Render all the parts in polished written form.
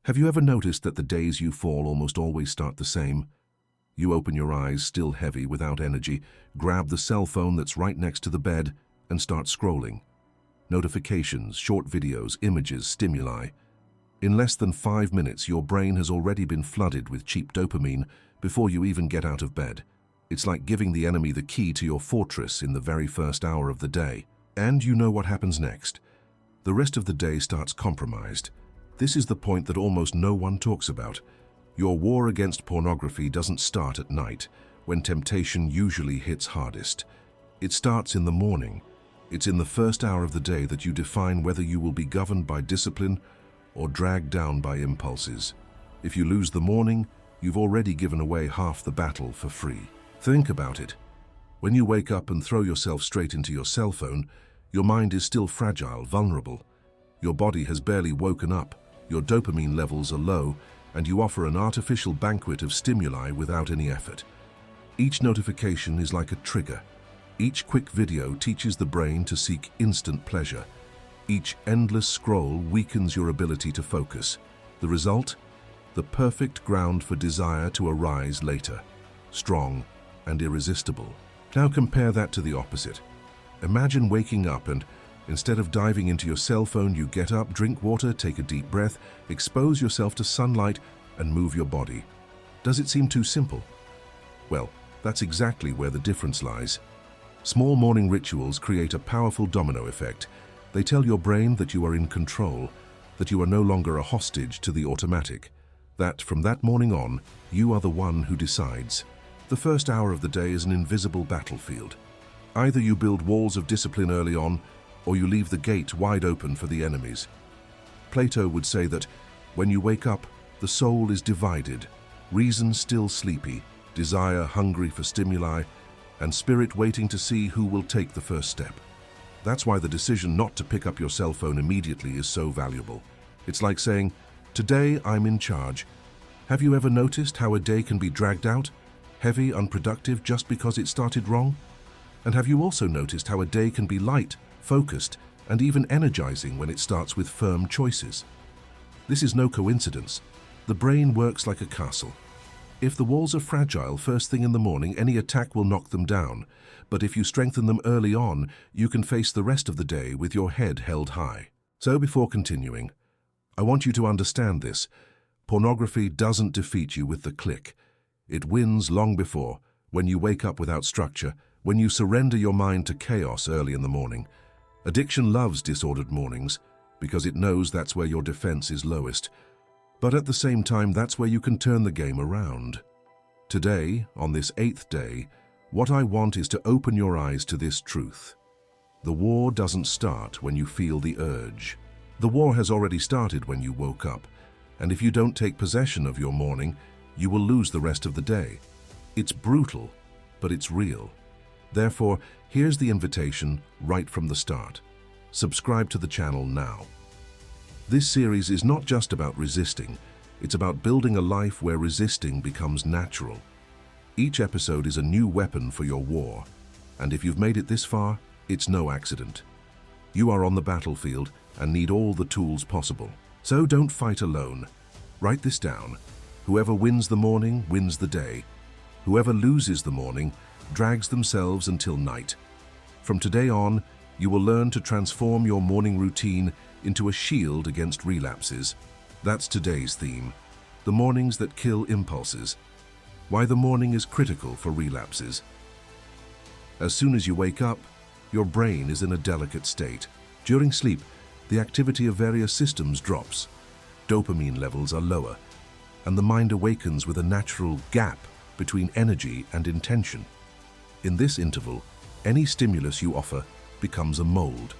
Have you ever noticed that the days you fall almost always start the same? You open your eyes, still heavy, without energy, grab the cell phone that's right next to the bed, and start scrolling. Notifications, short videos, images, stimuli. In less than 5 minutes, your brain has already been flooded with cheap dopamine before you even get out of bed. It's like giving the enemy the key to your fortress in the very first hour of the day. And you know what happens next. The rest of the day starts compromised. This is the point that almost no one talks about. Your war against pornography doesn't start at night, when temptation usually hits hardest. It starts in the morning. It's in the first hour of the day that you define whether you will be governed by discipline or dragged down by impulses. If you lose the morning, you've already given away half the battle for free. Think about it. When you wake up and throw yourself straight into your cell phone, your mind is still fragile, vulnerable. Your body has barely woken up, your dopamine levels are low, and you offer an artificial banquet of stimuli without any effort. Each notification is like a trigger. Each quick video teaches the brain to seek instant pleasure. Each endless scroll weakens your ability to focus. The result? The perfect ground for desire to arise later, strong and irresistible. Now compare that to the opposite. Imagine waking up and, instead of diving into your cell phone, you get up, drink water, take a deep breath, expose yourself to sunlight, and move your body. Does it seem too simple? Well, that's exactly where the difference lies. Small morning rituals create a powerful domino effect. They tell your brain that you are in control, that you are no longer a hostage to the automatic, that from that morning on, you are the one who decides. The first hour of the day is an invisible battlefield. Either you build walls of discipline early on, or you leave the gate wide open for the enemies. Plato would say that when you wake up, the soul is divided, reason still sleepy, desire hungry for stimuli, and spirit waiting to see who will take the first step. That's why the decision not to pick up your cell phone immediately is so valuable. It's like saying, "Today I'm in charge." Have you ever noticed how a day can be dragged out, heavy, unproductive, just because it started wrong? And have you also noticed how a day can be light, focused, and even energizing when it starts with firm choices? This is no coincidence. The brain works like a castle. If the walls are fragile first thing in the morning, any attack will knock them down. But if you strengthen them early on, you can face the rest of the day with your head held high. So before continuing, I want you to understand this. Pornography doesn't defeat you with the click. It wins long before, when you wake up without structure, when you surrender your mind to chaos early in the morning. Addiction loves disordered mornings because it knows that's where your defense is lowest. But at the same time, that's where you can turn the game around. Today, on this 8th day, what I want is to open your eyes to this truth. The war doesn't start when you feel the urge. The war has already started when you woke up, and if you don't take possession of your morning, you will lose the rest of the day. It's brutal, but it's real. Therefore, here's the invitation right from the start. Subscribe to the channel now. This series is not just about resisting, it's about building a life where resisting becomes natural. Each episode is a new weapon for your war, and if you've made it this far, it's no accident. You are on the battlefield and need all the tools possible. So don't fight alone. Write this down. Whoever wins the morning wins the day. Whoever loses the morning drags themselves until night. From today on, you will learn to transform your morning routine into a shield against relapses. That's today's theme. The mornings that kill impulses. Why the morning is critical for relapses. As soon as you wake up, your brain is in a delicate state. During sleep, the activity of various systems drops. Dopamine levels are lower, and the mind awakens with a natural gap between energy and intention. In this interval, any stimulus you offer becomes a mold.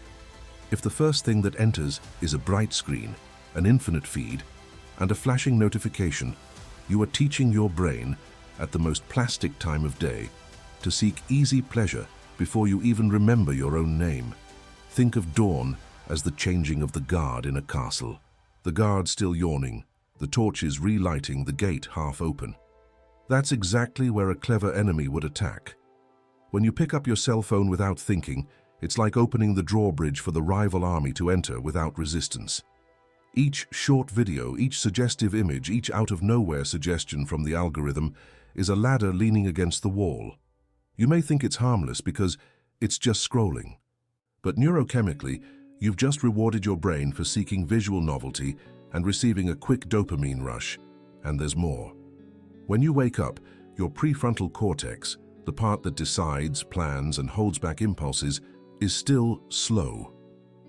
If the first thing that enters is a bright screen, an infinite feed, and a flashing notification, you are teaching your brain, at the most plastic time of day, to seek easy pleasure before you even remember your own name. Think of dawn as the changing of the guard in a castle. The guard still yawning, the torches relighting, the gate half open. That's exactly where a clever enemy would attack. When you pick up your cell phone without thinking, it's like opening the drawbridge for the rival army to enter without resistance. Each short video, each suggestive image, each out-of-nowhere suggestion from the algorithm is a ladder leaning against the wall. You may think it's harmless because it's just scrolling. But neurochemically, you've just rewarded your brain for seeking visual novelty and receiving a quick dopamine rush. And there's more. When you wake up, your prefrontal cortex, the part that decides, plans, and holds back impulses, is still slow.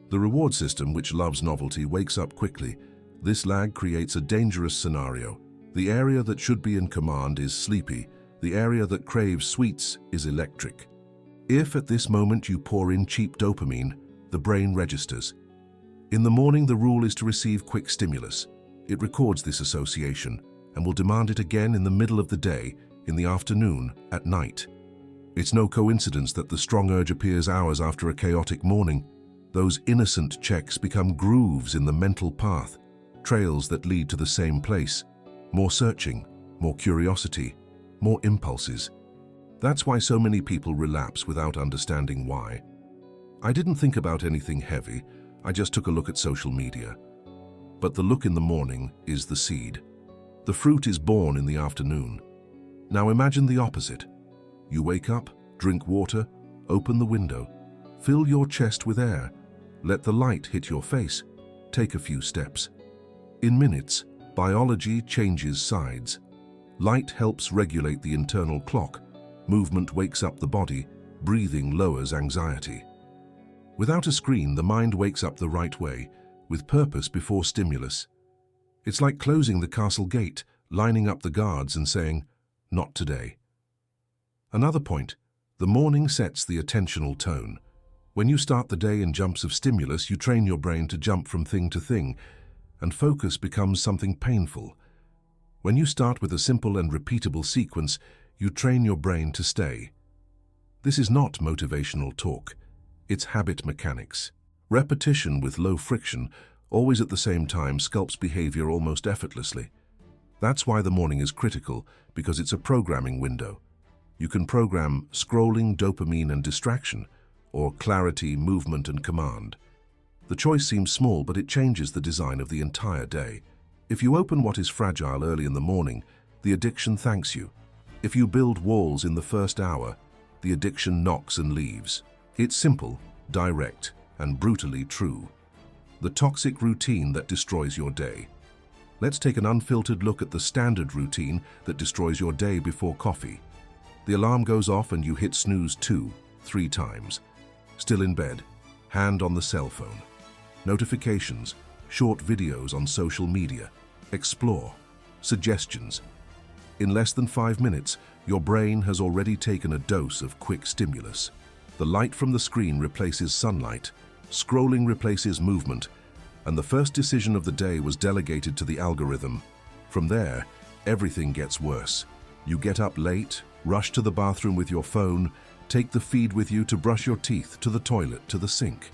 The reward system, which loves novelty, wakes up quickly. This lag creates a dangerous scenario. The area that should be in command is sleepy. The area that craves sweets is electric. If at this moment you pour in cheap dopamine, the brain registers. In the morning, the rule is to receive quick stimulus. It records this association and will demand it again in the middle of the day, in the afternoon, at night. It's no coincidence that the strong urge appears hours after a chaotic morning. Those innocent checks become grooves in the mental path, trails that lead to the same place. More searching, more curiosity, more impulses. That's why so many people relapse without understanding why. I didn't think about anything heavy, I just took a look at social media. But the look in the morning is the seed. The fruit is born in the afternoon. Now imagine the opposite. You wake up, drink water, open the window, fill your chest with air, let the light hit your face, take a few steps. In minutes, biology changes sides. Light helps regulate the internal clock, movement wakes up the body, breathing lowers anxiety. Without a screen, the mind wakes up the right way, with purpose before stimulus. It's like closing the castle gate, lining up the guards and saying, "Not today." Another point, the morning sets the attentional tone. When you start the day in jumps of stimulus, you train your brain to jump from thing to thing, and focus becomes something painful. When you start with a simple and repeatable sequence, you train your brain to stay. This is not motivational talk. It's habit mechanics. Repetition with low friction, always at the same time, sculpts behavior almost effortlessly. That's why the morning is critical, because it's a programming window. You can program scrolling, dopamine, and distraction, or clarity, movement, and command. The choice seems small, but it changes the design of the entire day. If you open what is fragile early in the morning, the addiction thanks you. If you build walls in the first hour, the addiction knocks and leaves. It's simple, direct, and brutally true. The toxic routine that destroys your day. Let's take an unfiltered look at the standard routine that destroys your day before coffee. The alarm goes off and you hit snooze 2, 3 times. Still in bed, hand on the cell phone. Notifications, short videos on social media. Explore, suggestions. In less than 5 minutes, your brain has already taken a dose of quick stimulus. The light from the screen replaces sunlight, scrolling replaces movement, and the first decision of the day was delegated to the algorithm. From there, everything gets worse. You get up late, rush to the bathroom with your phone, take the feed with you to brush your teeth, to the toilet, to the sink.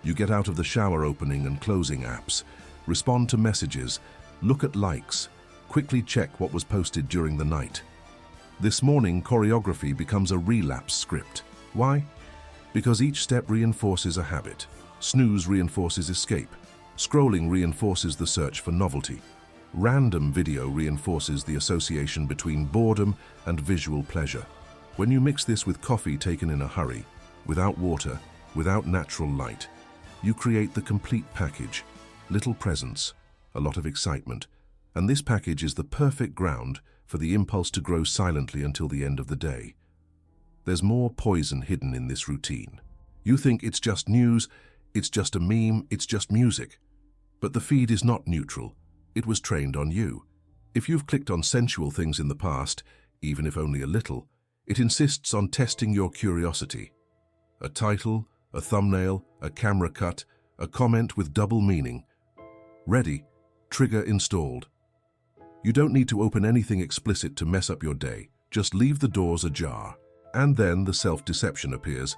You get out of the shower opening and closing apps, respond to messages, look at likes, quickly check what was posted during the night. This morning, choreography becomes a relapse script. Why? Because each step reinforces a habit. Snooze reinforces escape. Scrolling reinforces the search for novelty. Random video reinforces the association between boredom and visual pleasure. When you mix this with coffee taken in a hurry, without water, without natural light, you create the complete package. Little presence, a lot of excitement, and this package is the perfect ground for the impulse to grow silently until the end of the day. There's more poison hidden in this routine. You think it's just news, it's just a meme, it's just music. But the feed is not neutral. It was trained on you. If you've clicked on sensual things in the past, even if only a little, it insists on testing your curiosity. A title, a thumbnail, a camera cut, a comment with double meaning. Ready, trigger installed. You don't need to open anything explicit to mess up your day. Just leave the doors ajar. And then the self-deception appears.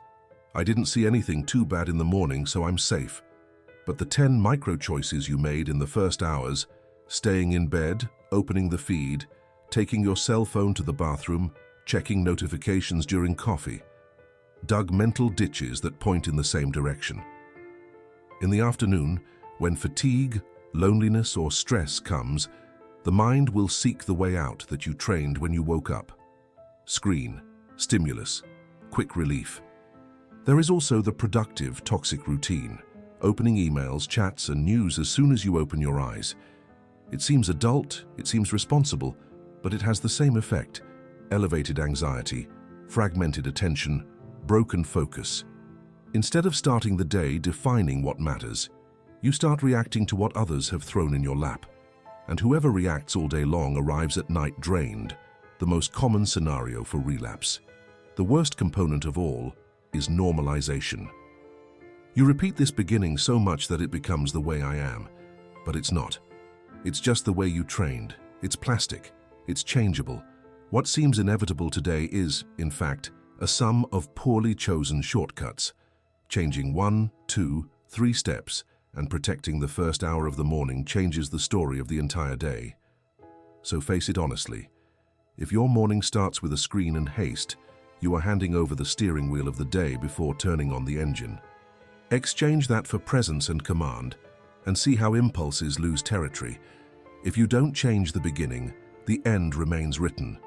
I didn't see anything too bad in the morning, so I'm safe. But the 10 micro-choices you made in the first hours, staying in bed, opening the feed, taking your cell phone to the bathroom, checking notifications during coffee, dug mental ditches that point in the same direction. In the afternoon, when fatigue, loneliness or stress comes, the mind will seek the way out that you trained when you woke up. Screen, stimulus, quick relief. There is also the productive, toxic routine, opening emails, chats, and news as soon as you open your eyes. It seems adult, it seems responsible, but it has the same effect: elevated anxiety, fragmented attention, broken focus. Instead of starting the day defining what matters, you start reacting to what others have thrown in your lap. And whoever reacts all day long arrives at night drained, the most common scenario for relapse. The worst component of all is normalization. You repeat this beginning so much that it becomes the way I am, but it's not. It's just the way you trained. It's plastic. It's changeable. What seems inevitable today is, in fact, a sum of poorly chosen shortcuts. Changing 1, 2, 3 steps and protecting the first hour of the morning changes the story of the entire day. So face it honestly. If your morning starts with a screen and haste, you are handing over the steering wheel of the day before turning on the engine. Exchange that for presence and command, and see how impulses lose territory. If you don't change the beginning, the end remains written.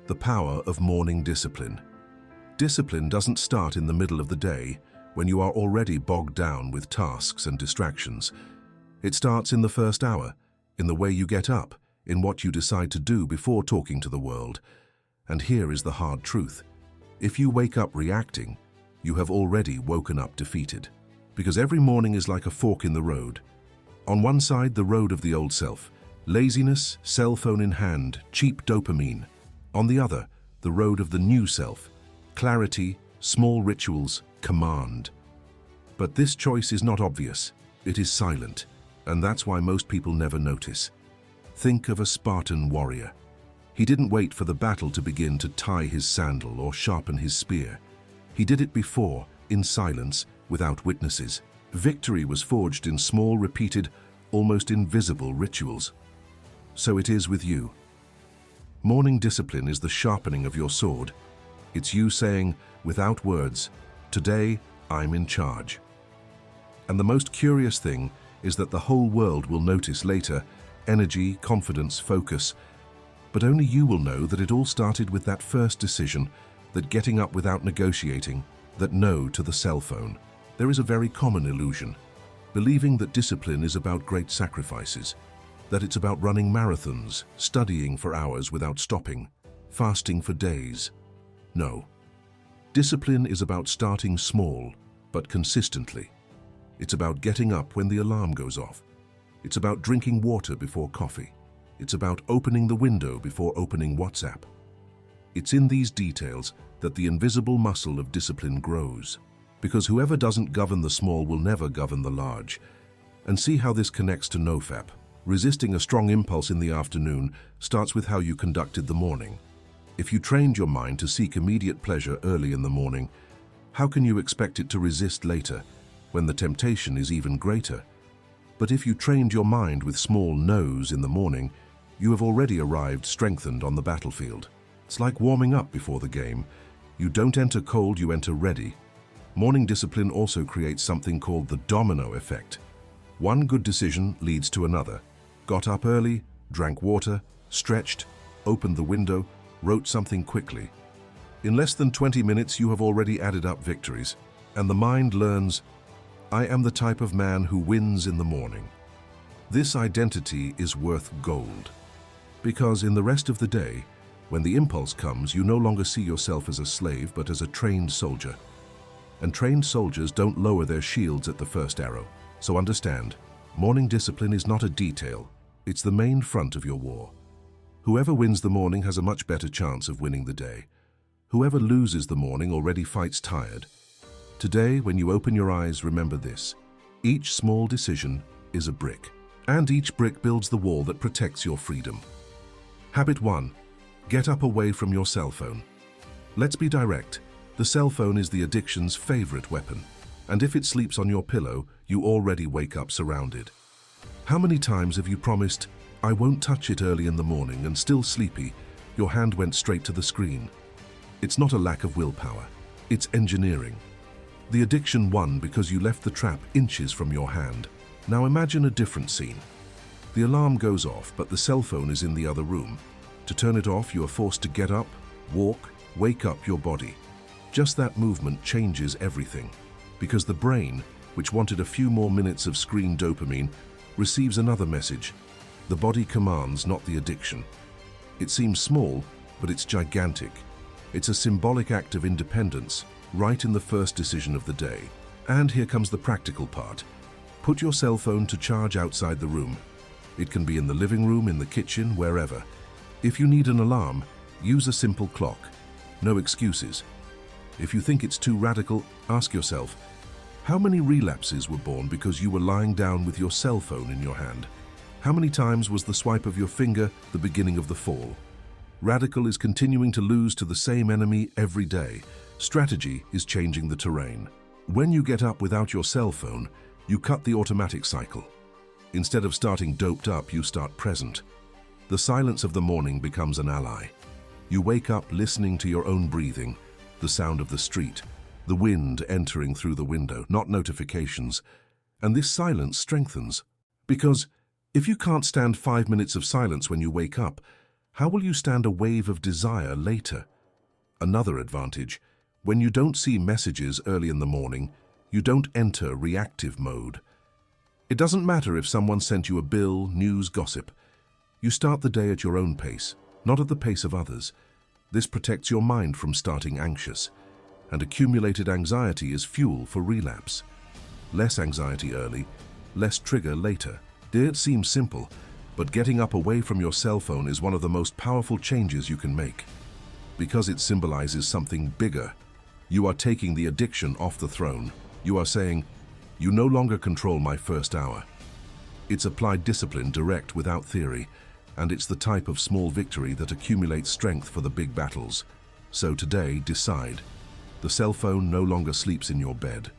The power of morning discipline. Discipline doesn't start in the middle of the day, when you are already bogged down with tasks and distractions. It starts in the first hour, in the way you get up, in what you decide to do before talking to the world. And here is the hard truth. If you wake up reacting, you have already woken up defeated. Because every morning is like a fork in the road. On one side, the road of the old self, laziness, cell phone in hand, cheap dopamine. On the other, the road of the new self, clarity, small rituals, command. But this choice is not obvious. It is silent, and that's why most people never notice. Think of a Spartan warrior. He didn't wait for the battle to begin to tie his sandal or sharpen his spear. He did it before, in silence, without witnesses. Victory was forged in small, repeated, almost invisible rituals. So it is with you. Morning discipline is the sharpening of your sword. It's you saying, without words, "Today, I'm in charge." And the most curious thing is that the whole world will notice later: energy, confidence, focus. But only you will know that it all started with that first decision, that getting up without negotiating, that no to the cell phone. There is a very common illusion, believing that discipline is about great sacrifices, that it's about running marathons, studying for hours without stopping, fasting for days. No. Discipline is about starting small, but consistently. It's about getting up when the alarm goes off. It's about drinking water before coffee. It's about opening the window before opening WhatsApp. It's in these details that the invisible muscle of discipline grows, because whoever doesn't govern the small will never govern the large. And see how this connects to NoFap. Resisting a strong impulse in the afternoon starts with how you conducted the morning. If you trained your mind to seek immediate pleasure early in the morning, how can you expect it to resist later, when the temptation is even greater? But if you trained your mind with small no's in the morning, you have already arrived strengthened on the battlefield. It's like warming up before the game. You don't enter cold, you enter ready. Morning discipline also creates something called the domino effect. One good decision leads to another. Got up early, drank water, stretched, opened the window, wrote something quickly. In less than 20 minutes, you have already added up victories, and the mind learns, I am the type of man who wins in the morning. This identity is worth gold, because in the rest of the day, when the impulse comes, you no longer see yourself as a slave, but as a trained soldier. And trained soldiers don't lower their shields at the first arrow. So understand, morning discipline is not a detail, it's the main front of your war. Whoever wins the morning has a much better chance of winning the day. Whoever loses the morning already fights tired. Today, when you open your eyes, remember this. Each small decision is a brick, and each brick builds the wall that protects your freedom. Habit 1. Get up away from your cell phone. Let's be direct. The cell phone is the addiction's favorite weapon, and if it sleeps on your pillow, you already wake up surrounded. How many times have you promised, I won't touch it early in the morning, and still sleepy, your hand went straight to the screen? It's not a lack of willpower, it's engineering. The addiction won because you left the trap inches from your hand. Now imagine a different scene. The alarm goes off, but the cell phone is in the other room. To turn it off, you are forced to get up, walk, wake up your body. Just that movement changes everything, because the brain, which wanted a few more minutes of screen dopamine, receives another message. The body commands, not the addiction. It seems small, but it's gigantic. It's a symbolic act of independence, right in the first decision of the day. And here comes the practical part. Put your cell phone to charge outside the room. It can be in the living room, in the kitchen, wherever. If you need an alarm, use a simple clock. No excuses. If you think it's too radical, ask yourself, how many relapses were born because you were lying down with your cell phone in your hand? How many times was the swipe of your finger the beginning of the fall? Radical is continuing to lose to the same enemy every day. Strategy is changing the terrain. When you get up without your cell phone, you cut the automatic cycle. Instead of starting doped up, you start present. The silence of the morning becomes an ally. You wake up listening to your own breathing, the sound of the street, the wind entering through the window, not notifications. And this silence strengthens. Because if you can't stand 5 minutes of silence when you wake up, how will you stand a wave of desire later? Another advantage, when you don't see messages early in the morning, you don't enter reactive mode. It doesn't matter if someone sent you a bill, news, gossip. You start the day at your own pace, not at the pace of others. This protects your mind from starting anxious, and accumulated anxiety is fuel for relapse. Less anxiety early, less trigger later. It seems simple, but getting up away from your cell phone is one of the most powerful changes you can make. Because it symbolizes something bigger. You are taking the addiction off the throne. You are saying, you no longer control my first hour. It's applied discipline direct without theory, and it's the type of small victory that accumulates strength for the big battles. So today, decide. The cell phone no longer sleeps in your bed.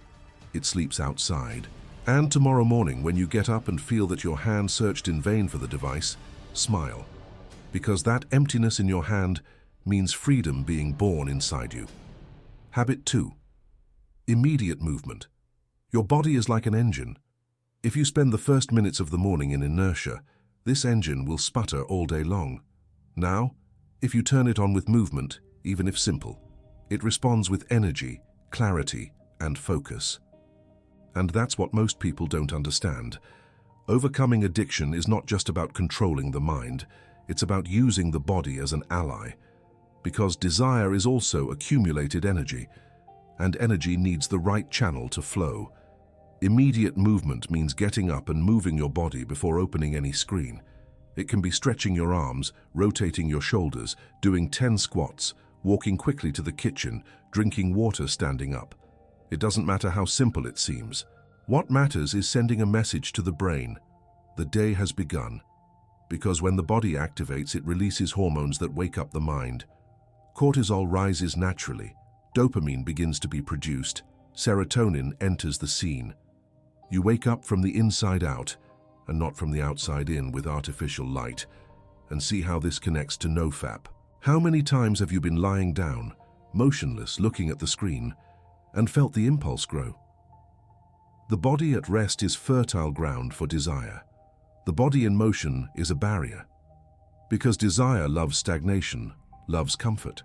It sleeps outside. And tomorrow morning, when you get up and feel that your hand searched in vain for the device, smile. Because that emptiness in your hand means freedom being born inside you. Habit 2. Immediate movement. Your body is like an engine. If you spend the first minutes of the morning in inertia, this engine will sputter all day long. Now, if you turn it on with movement, even if simple, it responds with energy, clarity, and focus. And that's what most people don't understand. Overcoming addiction is not just about controlling the mind, it's about using the body as an ally. Because desire is also accumulated energy, and energy needs the right channel to flow. Immediate movement means getting up and moving your body before opening any screen. It can be stretching your arms, rotating your shoulders, doing 10 squats, walking quickly to the kitchen, drinking water standing up. It doesn't matter how simple it seems. What matters is sending a message to the brain. The day has begun. Because when the body activates, it releases hormones that wake up the mind. Cortisol rises naturally. Dopamine begins to be produced. Serotonin enters the scene. You wake up from the inside out, and not from the outside in with artificial light, and see how this connects to nofap. How many times have you been lying down, motionless, looking at the screen, and felt the impulse grow? The body at rest is fertile ground for desire. The body in motion is a barrier. Because desire loves stagnation, loves comfort.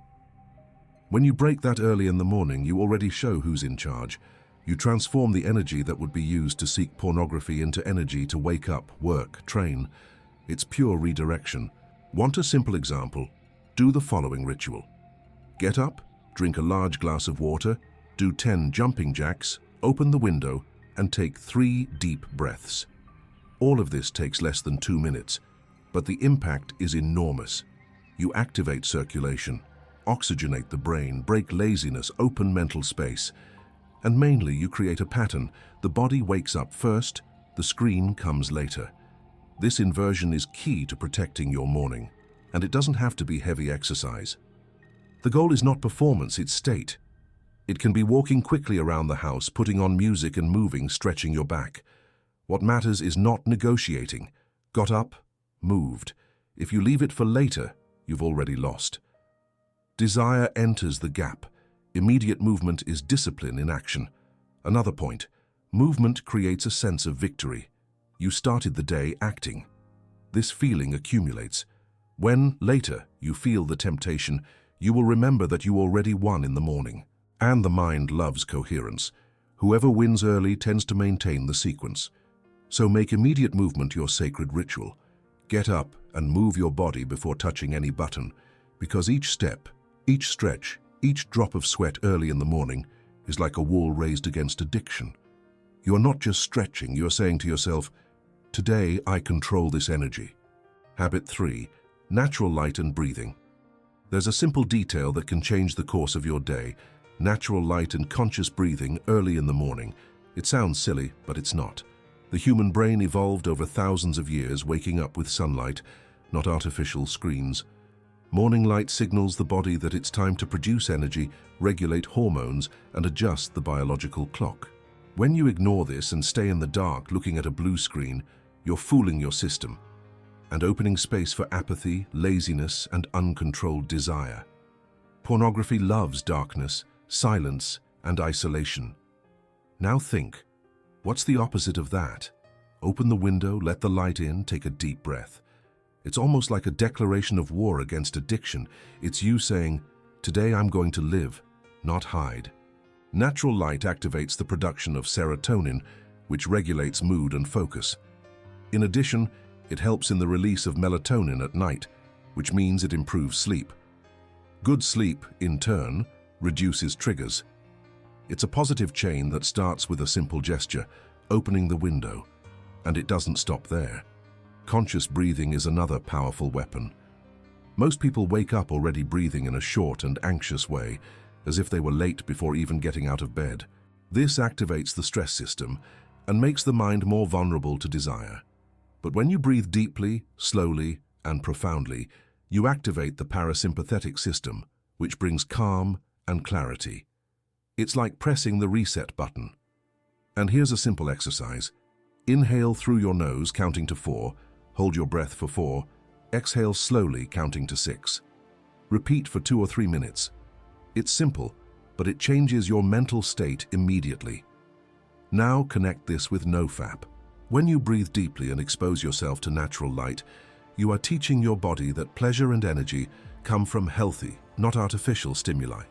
When you break that early in the morning, you already show who's in charge. You transform the energy that would be used to seek pornography into energy to wake up, work, train. It's pure redirection. Want a simple example? Do the following ritual. Get up, drink a large glass of water, do 10 jumping jacks, open the window, and take 3 deep breaths. All of this takes less than 2 minutes, but the impact is enormous. You activate circulation, oxygenate the brain, break laziness, open mental space. And mainly, you create a pattern. The body wakes up first, the screen comes later. This inversion is key to protecting your morning, and it doesn't have to be heavy exercise. The goal is not performance, it's state. It can be walking quickly around the house, putting on music and moving, stretching your back. What matters is not negotiating. Got up, moved. If you leave it for later, you've already lost. Desire enters the gap. Immediate movement is discipline in action. Another point, movement creates a sense of victory. You started the day acting. This feeling accumulates. When, later, you feel the temptation, you will remember that you already won in the morning. And the mind loves coherence. Whoever wins early tends to maintain the sequence. So make immediate movement your sacred ritual. Get up and move your body before touching any button, because each step, each stretch, each drop of sweat early in the morning is like a wall raised against addiction. You are not just stretching, you are saying to yourself, today I control this energy. Habit 3. Natural light and breathing. There's a simple detail that can change the course of your day. Natural light and conscious breathing early in the morning. It sounds silly, but it's not. The human brain evolved over thousands of years waking up with sunlight, not artificial screens. Morning light signals the body that it's time to produce energy, regulate hormones, and adjust the biological clock. When you ignore this and stay in the dark looking at a blue screen, you're fooling your system and opening space for apathy, laziness, and uncontrolled desire. Pornography loves darkness, silence, and isolation. Now think, what's the opposite of that? Open the window, let the light in, take a deep breath. It's almost like a declaration of war against addiction. It's you saying, today I'm going to live, not hide. Natural light activates the production of serotonin, which regulates mood and focus. In addition, it helps in the release of melatonin at night, which means it improves sleep. Good sleep, in turn, reduces triggers. It's a positive chain that starts with a simple gesture, opening the window. And it doesn't stop there. Conscious breathing is another powerful weapon. Most people wake up already breathing in a short and anxious way, as if they were late before even getting out of bed. This activates the stress system and makes the mind more vulnerable to desire. But when you breathe deeply, slowly, and profoundly, you activate the parasympathetic system, which brings calm and clarity. It's like pressing the reset button. And here's a simple exercise. Inhale through your nose, counting to 4. Hold your breath for 4. Exhale slowly, counting to 6. Repeat for 2 or 3 minutes. It's simple, but it changes your mental state immediately. Now connect this with NoFap. When you breathe deeply and expose yourself to natural light, you are teaching your body that pleasure and energy come from healthy, not artificial stimuli.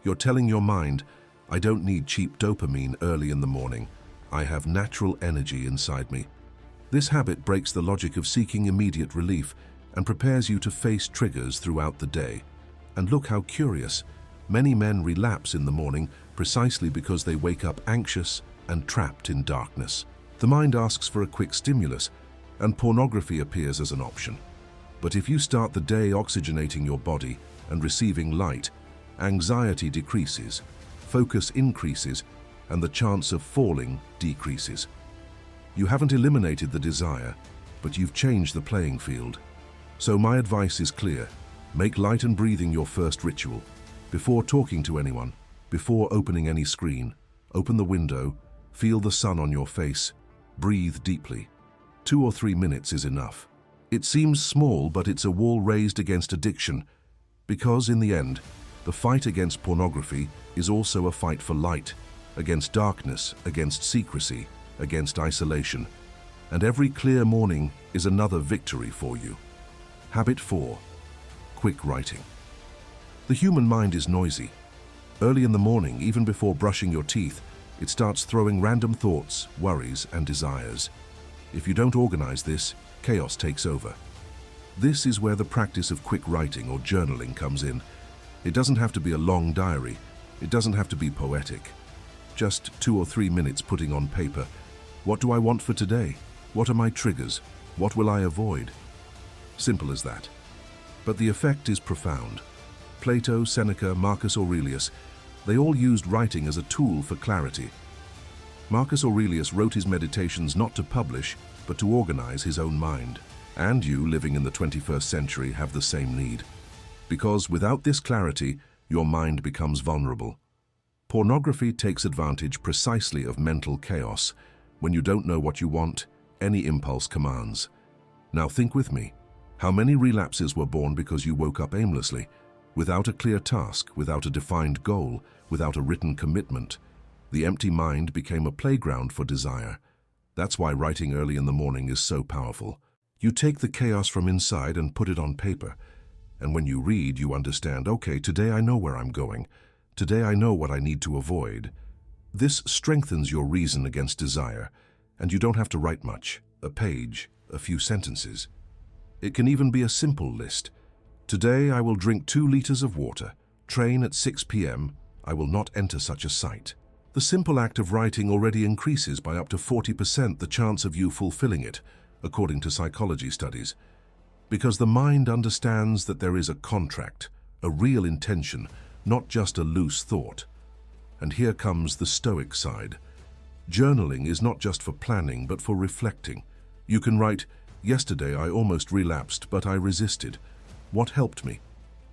You're telling your mind, I don't need cheap dopamine early in the morning. I have natural energy inside me. This habit breaks the logic of seeking immediate relief and prepares you to face triggers throughout the day. And look how curious. Many men relapse in the morning precisely because they wake up anxious and trapped in darkness. The mind asks for a quick stimulus, and pornography appears as an option. But if you start the day oxygenating your body and receiving light, anxiety decreases, focus increases, and the chance of falling decreases. You haven't eliminated the desire, but you've changed the playing field. So my advice is clear. Make light and breathing your first ritual. Before talking to anyone, before opening any screen, open the window, feel the sun on your face, breathe deeply. 2 or 3 minutes is enough. It seems small, but it's a wall raised against addiction, because in the end, the fight against pornography is also a fight for light, against darkness, against secrecy, against isolation. And every clear morning is another victory for you. Habit 4. Quick writing. The human mind is noisy. Early in the morning, even before brushing your teeth, it starts throwing random thoughts, worries, and desires. If you don't organize this, chaos takes over. This is where the practice of quick writing or journaling comes in. It doesn't have to be a long diary. It doesn't have to be poetic. Just 2 or 3 minutes putting on paper. What do I want for today? What are my triggers? What will I avoid? Simple as that. But the effect is profound. Plato, Seneca, Marcus Aurelius, they all used writing as a tool for clarity. Marcus Aurelius wrote his meditations not to publish, but to organize his own mind. And you, living in the 21st century, have the same need. Because without this clarity, your mind becomes vulnerable. Pornography takes advantage precisely of mental chaos. When you don't know what you want, any impulse commands. Now think with me. How many relapses were born because you woke up aimlessly, without a clear task, without a defined goal, without a written commitment? The empty mind became a playground for desire. That's why writing early in the morning is so powerful. You take the chaos from inside and put it on paper. And when you read, you understand, okay, today I know where I'm going. Today I know what I need to avoid. This strengthens your reason against desire, and you don't have to write much, a page, a few sentences. It can even be a simple list. Today I will drink 2 liters of water. Train at 6 p.m. I will not enter such a site. The simple act of writing already increases by up to 40% the chance of you fulfilling it, according to psychology studies. Because the mind understands that there is a contract, a real intention, not just a loose thought. And here comes the Stoic side. Journaling is not just for planning, but for reflecting. You can write, "Yesterday I almost relapsed, but I resisted. What helped me?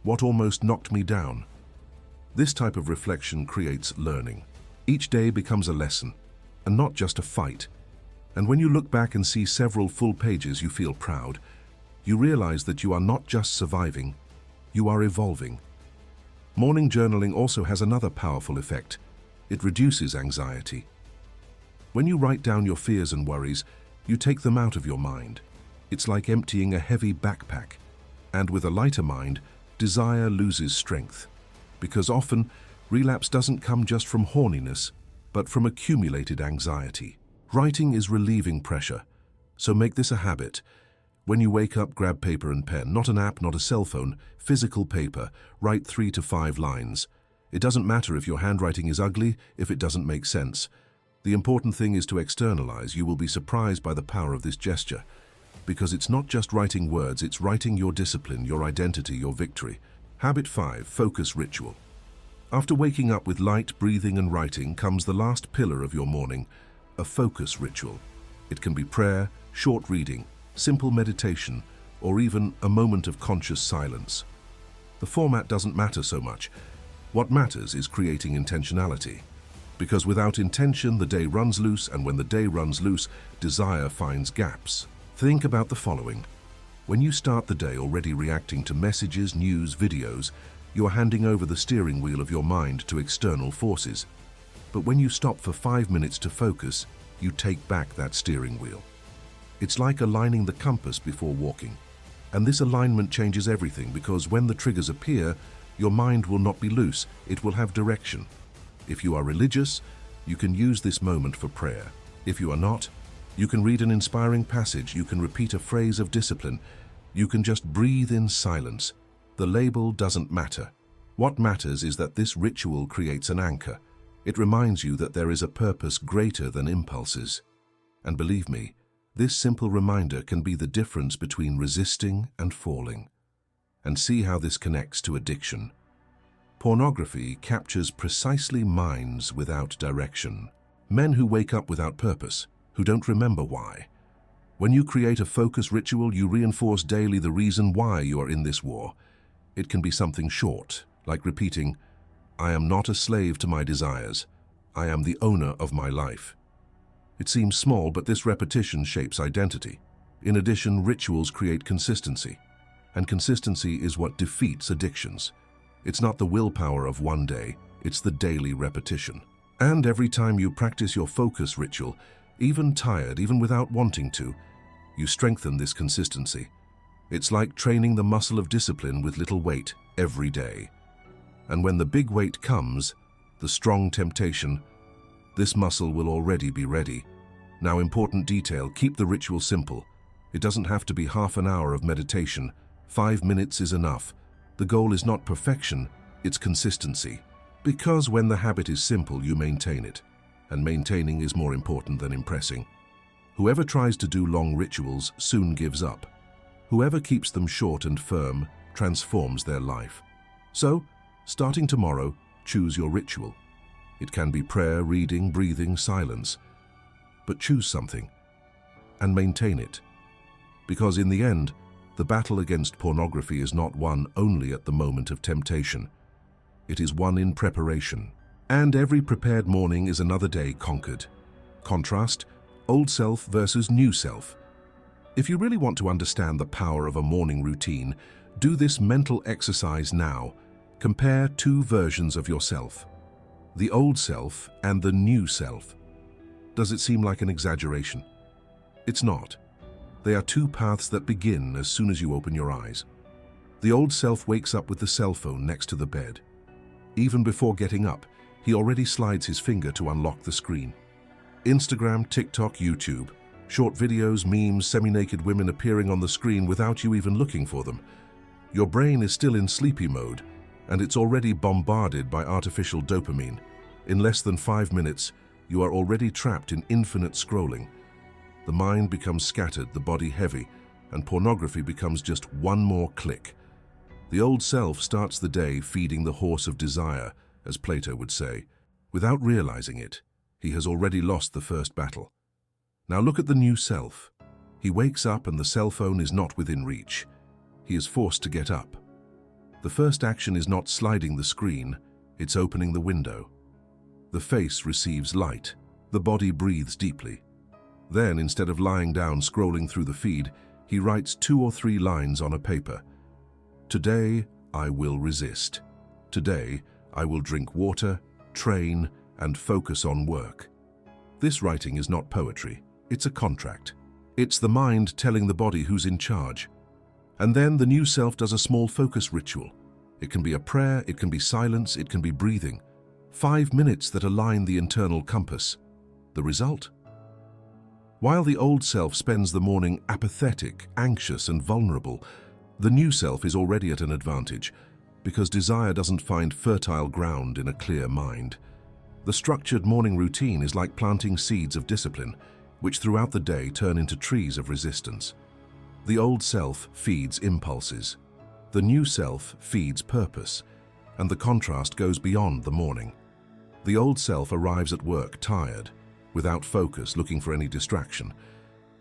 What almost knocked me down?" This type of reflection creates learning. Each day becomes a lesson, and not just a fight. And when you look back and see several full pages, you feel proud. You realize that you are not just surviving, you are evolving. Morning journaling also has another powerful effect. It reduces anxiety. When you write down your fears and worries, you take them out of your mind. It's like emptying a heavy backpack. And with a lighter mind, desire loses strength. Because often, relapse doesn't come just from horniness, but from accumulated anxiety. Writing is relieving pressure, so make this a habit. When you wake up, grab paper and pen, not an app, not a cell phone, physical paper. Write 3 to 5 lines. It doesn't matter if your handwriting is ugly, if it doesn't make sense. The important thing is to externalize. You will be surprised by the power of this gesture. Because it's not just writing words, it's writing your discipline, your identity, your victory. Habit 5, focus ritual. After waking up with light, breathing and writing comes the last pillar of your morning, a focus ritual. It can be prayer, short reading, simple meditation, or even a moment of conscious silence. The format doesn't matter so much. What matters is creating intentionality. Because without intention, the day runs loose, and when the day runs loose, desire finds gaps. Think about the following. When you start the day already reacting to messages, news, videos, you are handing over the steering wheel of your mind to external forces. But when you stop for 5 minutes to focus, you take back that steering wheel. It's like aligning the compass before walking. And this alignment changes everything, because when the triggers appear, your mind will not be loose, it will have direction. If you are religious, you can use this moment for prayer. If you are not, you can read an inspiring passage, you can repeat a phrase of discipline, you can just breathe in silence. The label doesn't matter. What matters is that this ritual creates an anchor. It reminds you that there is a purpose greater than impulses. And believe me, this simple reminder can be the difference between resisting and falling. And see how this connects to addiction. Pornography captures precisely minds without direction. Men who wake up without purpose, who don't remember why. When you create a focus ritual, you reinforce daily the reason why you are in this war. It can be something short, like repeating, "I am not a slave to my desires. I am the owner of my life." It seems small, but this repetition shapes identity. In addition, rituals create consistency. And consistency is what defeats addictions. It's not the willpower of one day, it's the daily repetition. And every time you practice your focus ritual, even tired, even without wanting to, you strengthen this consistency. It's like training the muscle of discipline with little weight every day. And when the big weight comes, the strong temptation, this muscle will already be ready. Now, important detail, keep the ritual simple. It doesn't have to be half an hour of meditation. 5 minutes is enough. The goal is not perfection, it's consistency. Because when the habit is simple, you maintain it. And maintaining is more important than impressing. Whoever tries to do long rituals soon gives up. Whoever keeps them short and firm transforms their life. So, starting tomorrow, choose your ritual. It can be prayer, reading, breathing, silence. But choose something and maintain it. Because in the end, the battle against pornography is not won only at the moment of temptation. It is won in preparation. And every prepared morning is another day conquered. Contrast, old self versus new self. If you really want to understand the power of a morning routine, do this mental exercise now. Compare 2 versions of yourself. The old self and the new self. Does it seem like an exaggeration? It's not. They are two paths that begin as soon as you open your eyes. The old self wakes up with the cell phone next to the bed. Even before getting up, he already slides his finger to unlock the screen. Instagram, TikTok, YouTube. Short videos, memes, semi-naked women appearing on the screen without you even looking for them. Your brain is still in sleepy mode, and it's already bombarded by artificial dopamine. In less than 5 minutes, you are already trapped in infinite scrolling. The mind becomes scattered, the body heavy, and pornography becomes just one more click. The old self starts the day feeding the horse of desire, as Plato would say. Without realizing it, he has already lost the first battle. Now look at the new self. He wakes up and the cell phone is not within reach. He is forced to get up. The first action is not sliding the screen, it's opening the window. The face receives light. The body breathes deeply. Then, instead of lying down scrolling through the feed, he writes 2 or 3 lines on a paper. Today, I will resist. Today, I will drink water, train, and focus on work. This writing is not poetry. It's a contract. It's the mind telling the body who's in charge. And then the new self does a small focus ritual. It can be a prayer, it can be silence, it can be breathing. 5 minutes that align the internal compass. The result? While the old self spends the morning apathetic, anxious, and vulnerable, the new self is already at an advantage, because desire doesn't find fertile ground in a clear mind. The structured morning routine is like planting seeds of discipline, which throughout the day turn into trees of resistance. The old self feeds impulses. The new self feeds purpose, and the contrast goes beyond the morning. The old self arrives at work tired, without focus, looking for any distraction.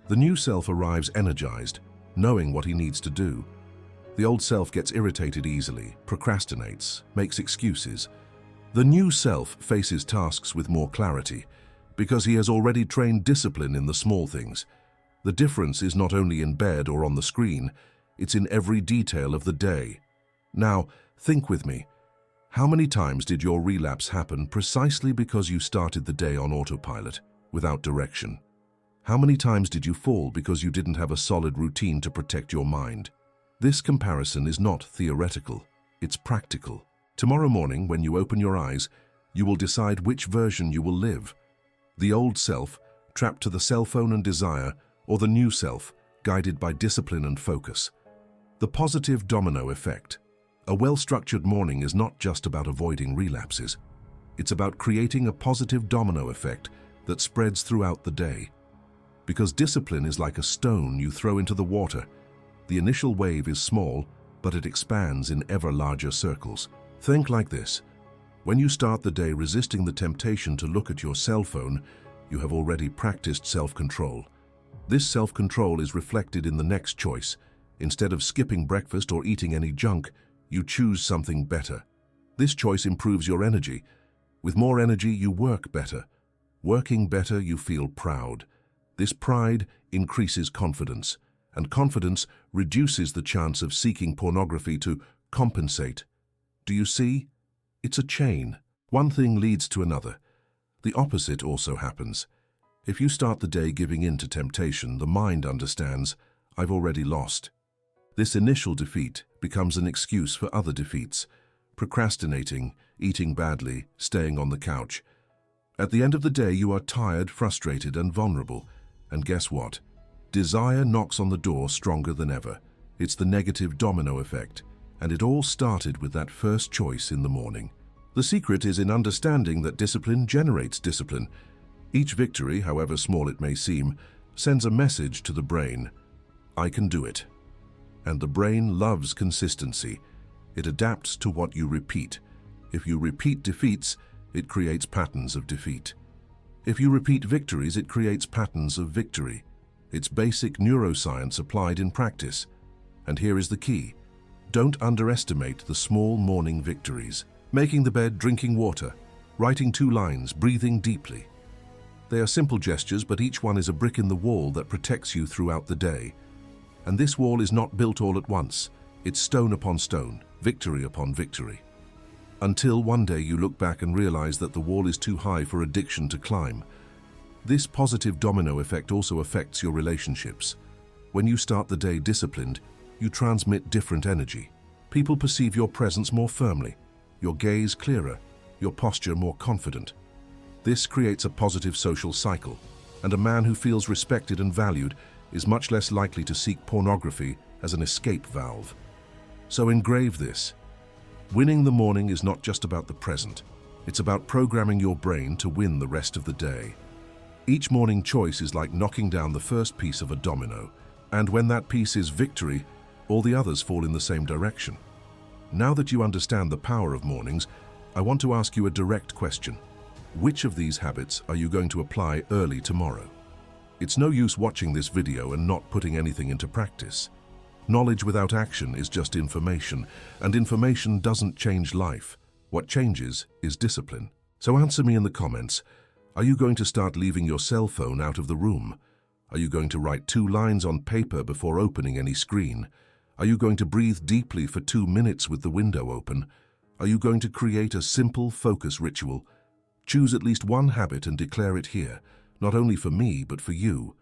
The new self arrives energized, knowing what he needs to do. The old self gets irritated easily, procrastinates, makes excuses. The new self faces tasks with more clarity, because he has already trained discipline in the small things. The difference is not only in bed or on the screen, it's in every detail of the day. Now, think with me. How many times did your relapse happen precisely because you started the day on autopilot, without direction? How many times did you fall because you didn't have a solid routine to protect your mind? This comparison is not theoretical, it's practical. Tomorrow morning, when you open your eyes, you will decide which version you will live. The old self, trapped to the cell phone and desire, or the new self, guided by discipline and focus. The positive domino effect. A well-structured morning is not just about avoiding relapses. It's about creating a positive domino effect that spreads throughout the day. Because discipline is like a stone you throw into the water. The initial wave is small, but it expands in ever larger circles. Think like this. When you start the day resisting the temptation to look at your cell phone, you have already practiced self-control. This self-control is reflected in the next choice. Instead of skipping breakfast or eating any junk, you choose something better. This choice improves your energy. With more energy, you work better. Working better, you feel proud. This pride increases confidence, and confidence reduces the chance of seeking pornography to compensate. Do you see? It's a chain. One thing leads to another. The opposite also happens. If you start the day giving in to temptation, the mind understands, I've already lost. This initial defeat becomes an excuse for other defeats, procrastinating, eating badly, staying on the couch. At the end of the day, you are tired, frustrated, and vulnerable. And guess what? Desire knocks on the door stronger than ever. It's the negative domino effect, and it all started with that first choice in the morning. The secret is in understanding that discipline generates discipline. Each victory, however small it may seem, sends a message to the brain. I can do it. And the brain loves consistency. It adapts to what you repeat. If you repeat defeats, it creates patterns of defeat. If you repeat victories, it creates patterns of victory. It's basic neuroscience applied in practice. And here is the key. Don't underestimate the small morning victories. Making the bed, drinking water, writing 2 lines, breathing deeply. They are simple gestures, but each one is a brick in the wall that protects you throughout the day. And this wall is not built all at once. It's stone upon stone, victory upon victory. Until one day you look back and realize that the wall is too high for addiction to climb. This positive domino effect also affects your relationships. When you start the day disciplined, you transmit different energy. People perceive your presence more firmly, your gaze clearer, your posture more confident. This creates a positive social cycle, and a man who feels respected and valued is much less likely to seek pornography as an escape valve. So engrave this. Winning the morning is not just about the present. It's about programming your brain to win the rest of the day. Each morning choice is like knocking down the first piece of a domino, and when that piece is victory, all the others fall in the same direction. Now that you understand the power of mornings, I want to ask you a direct question. Which of these habits are you going to apply early tomorrow? It's no use watching this video and not putting anything into practice. Knowledge without action is just information, and information doesn't change life. What changes is discipline. So answer me in the comments. Are you going to start leaving your cell phone out of the room? Are you going to write 2 lines on paper before opening any screen? Are you going to breathe deeply for 2 minutes with the window open? Are you going to create a simple focus ritual? Choose at least one habit and declare it here, not only for me, but for you.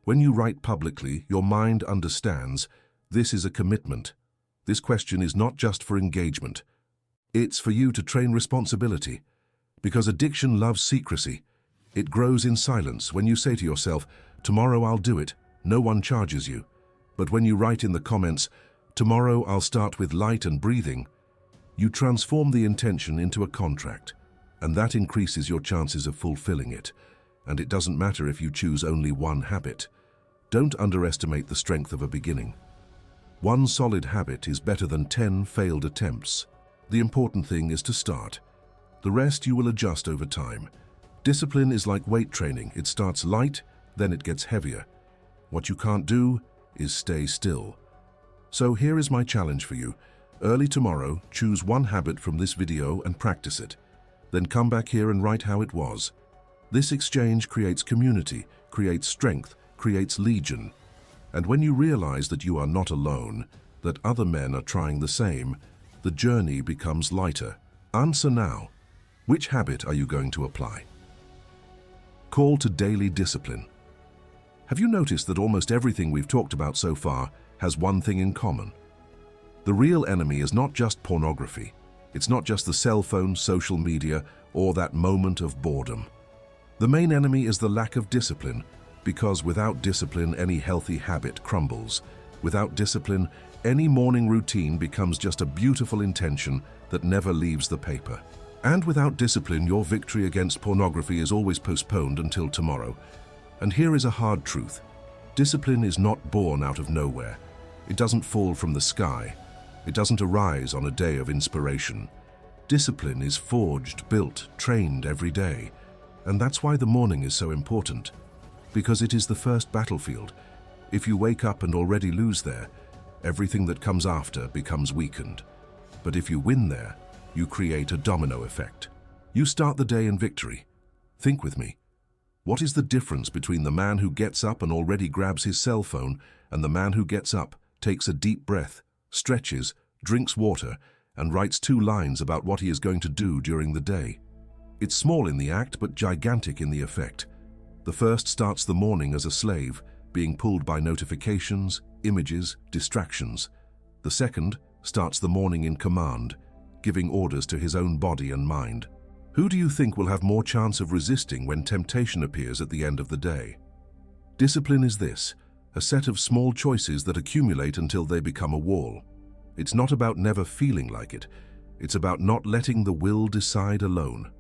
When you write publicly, your mind understands this is a commitment. This question is not just for engagement. It's for you to train responsibility. Because addiction loves secrecy. It grows in silence. When you say to yourself, tomorrow I'll do it, no one charges you. But when you write in the comments, tomorrow I'll start with light and breathing, you transform the intention into a contract, and that increases your chances of fulfilling it. And it doesn't matter if you choose only one habit. Don't underestimate the strength of a beginning. One solid habit is better than 10 failed attempts. The important thing is to start. The rest you will adjust over time. Discipline is like weight training. It starts light, then it gets heavier. What you can't do is stay still. So here is my challenge for you. Early tomorrow, choose one habit from this video and practice it. Then come back here and write how it was. This exchange creates community, creates strength, creates legion. And when you realize that you are not alone, that other men are trying the same, the journey becomes lighter. Answer now. Which habit are you going to apply? Call to daily discipline. Have you noticed that almost everything we've talked about so far has one thing in common? The real enemy is not just pornography. It's not just the cell phone, social media, or that moment of boredom. The main enemy is the lack of discipline, because without discipline, any healthy habit crumbles. Without discipline, any morning routine becomes just a beautiful intention that never leaves the paper. And without discipline, your victory against pornography is always postponed until tomorrow. And here is a hard truth. Discipline is not born out of nowhere. It doesn't fall from the sky. It doesn't arise on a day of inspiration. Discipline is forged, built, trained every day. And that's why the morning is so important. Because it is the first battlefield. If you wake up and already lose there, everything that comes after becomes weakened. But if you win there, you create a domino effect. You start the day in victory. Think with me. What is the difference between the man who gets up and already grabs his cell phone and the man who gets up, takes a deep breath, stretches, drinks water, and writes 2 lines about what he is going to do during the day? It's small in the act, but gigantic in the effect. The first starts the morning as a slave, being pulled by notifications, images, distractions. The second starts the morning in command, giving orders to his own body and mind. Who do you think will have more chance of resisting when temptation appears at the end of the day? Discipline is this, a set of small choices that accumulate until they become a wall. It's not about never feeling like it. It's about not letting the will decide alone.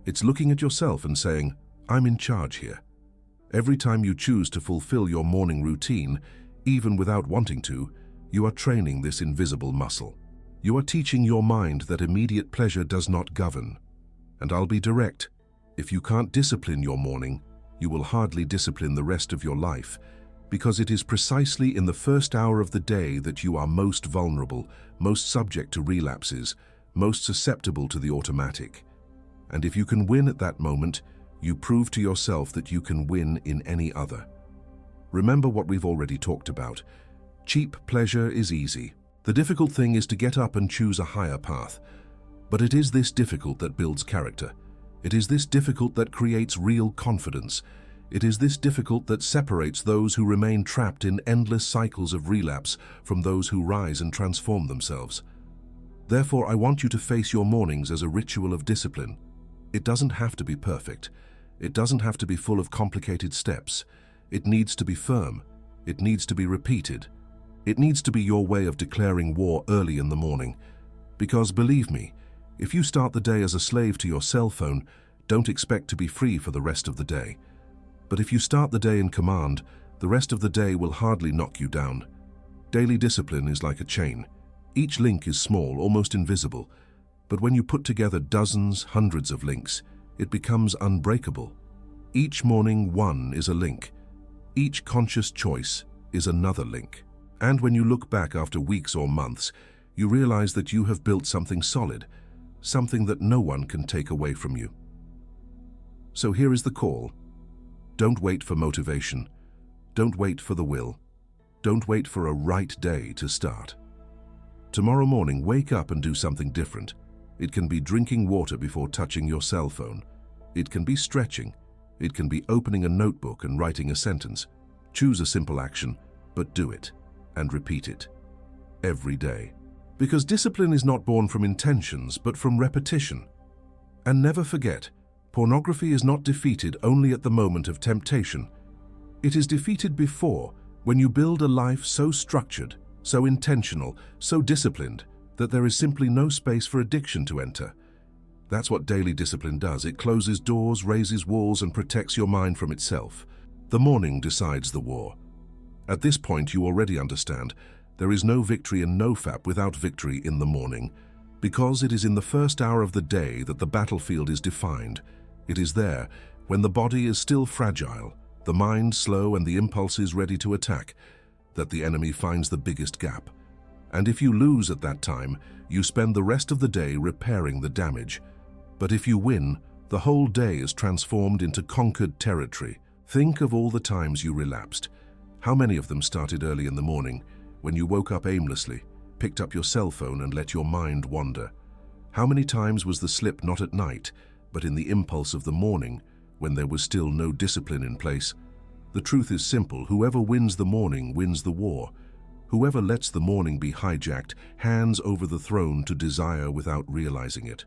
It's looking at yourself and saying, I'm in charge here. Every time you choose to fulfill your morning routine, even without wanting to, you are training this invisible muscle. You are teaching your mind that immediate pleasure does not govern. And I'll be direct. If you can't discipline your morning, you will hardly discipline the rest of your life, because it is precisely in the first hour of the day that you are most vulnerable, most subject to relapses, most susceptible to the automatic. And if you can win at that moment, you prove to yourself that you can win in any other. Remember what we've already talked about. Cheap pleasure is easy. The difficult thing is to get up and choose a higher path. But it is this difficult that builds character. It is this difficult that creates real confidence. It is this difficult that separates those who remain trapped in endless cycles of relapse from those who rise and transform themselves. Therefore, I want you to face your mornings as a ritual of discipline. It doesn't have to be perfect. It doesn't have to be full of complicated steps. It needs to be firm. It needs to be repeated. It needs to be your way of declaring war early in the morning. Because believe me, if you start the day as a slave to your cell phone, don't expect to be free for the rest of the day. But if you start the day in command, the rest of the day will hardly knock you down. Daily discipline is like a chain. Each link is small, almost invisible. But when you put together dozens, hundreds of links, it becomes unbreakable. Each morning, one is a link. Each conscious choice is another link. And when you look back after weeks or months, you realize that you have built something solid, something that no one can take away from you. So here is the call. Don't wait for motivation. Don't wait for the will. Don't wait for a right day to start. Tomorrow morning, wake up and do something different. It can be drinking water before touching your cell phone. It can be stretching. It can be opening a notebook and writing a sentence. Choose a simple action, but do it and repeat it every day. Because discipline is not born from intentions, but from repetition. And never forget, pornography is not defeated only at the moment of temptation. It is defeated before, when you build a life so structured, so intentional, so disciplined, that there is simply no space for addiction to enter. That's what daily discipline does. It closes doors, raises walls, and protects your mind from itself. The morning decides the war. At this point, you already understand, there is no victory in NoFap without victory in the morning, because it is in the first hour of the day that the battlefield is defined. It is there, when the body is still fragile, the mind slow and the impulses ready to attack, that the enemy finds the biggest gap. And if you lose at that time, you spend the rest of the day repairing the damage. But if you win, the whole day is transformed into conquered territory. Think of all the times you relapsed. How many of them started early in the morning, when you woke up aimlessly, picked up your cell phone and let your mind wander? How many times was the slip not at night, but in the impulse of the morning, when there was still no discipline in place? The truth is simple. Whoever wins the morning wins the war. Whoever lets the morning be hijacked hands over the throne to desire without realizing it.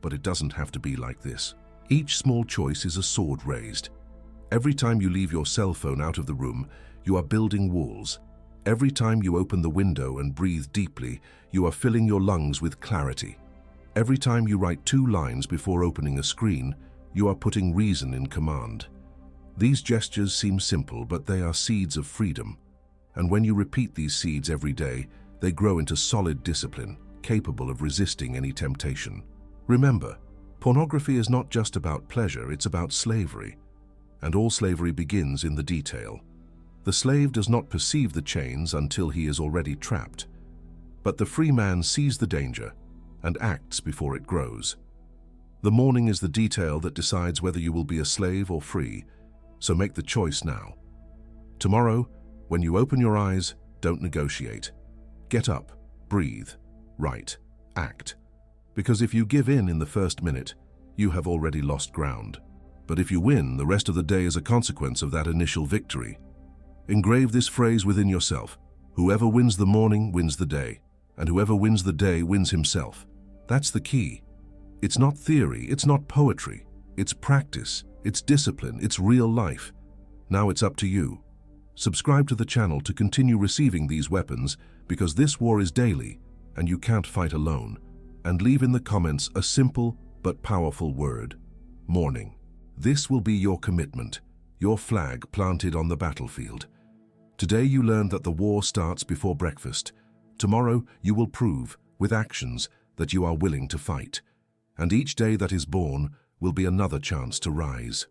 But it doesn't have to be like this. Each small choice is a sword raised. Every time you leave your cell phone out of the room, you are building walls. Every time you open the window and breathe deeply, you are filling your lungs with clarity. Every time you write 2 lines before opening a screen, you are putting reason in command. These gestures seem simple, but they are seeds of freedom. And when you repeat these seeds every day, they grow into solid discipline, capable of resisting any temptation. Remember, pornography is not just about pleasure, it's about slavery. And all slavery begins in the detail. The slave does not perceive the chains until he is already trapped. But the free man sees the danger and acts before it grows. The morning is the detail that decides whether you will be a slave or free, so make the choice now. Tomorrow, when you open your eyes, don't negotiate. Get up, breathe, write, act. Because if you give in the first minute, you have already lost ground. But if you win, the rest of the day is a consequence of that initial victory. Engrave this phrase within yourself. Whoever wins the morning wins the day, and whoever wins the day wins himself. That's the key. It's not theory, it's not poetry. It's practice, it's discipline, it's real life. Now it's up to you. Subscribe to the channel to continue receiving these weapons, because this war is daily and you can't fight alone. And leave in the comments a simple but powerful word: morning. This will be your commitment, your flag planted on the battlefield. Today you learned that the war starts before breakfast. Tomorrow you will prove, with actions, that you are willing to fight. And each day that is born will be another chance to rise.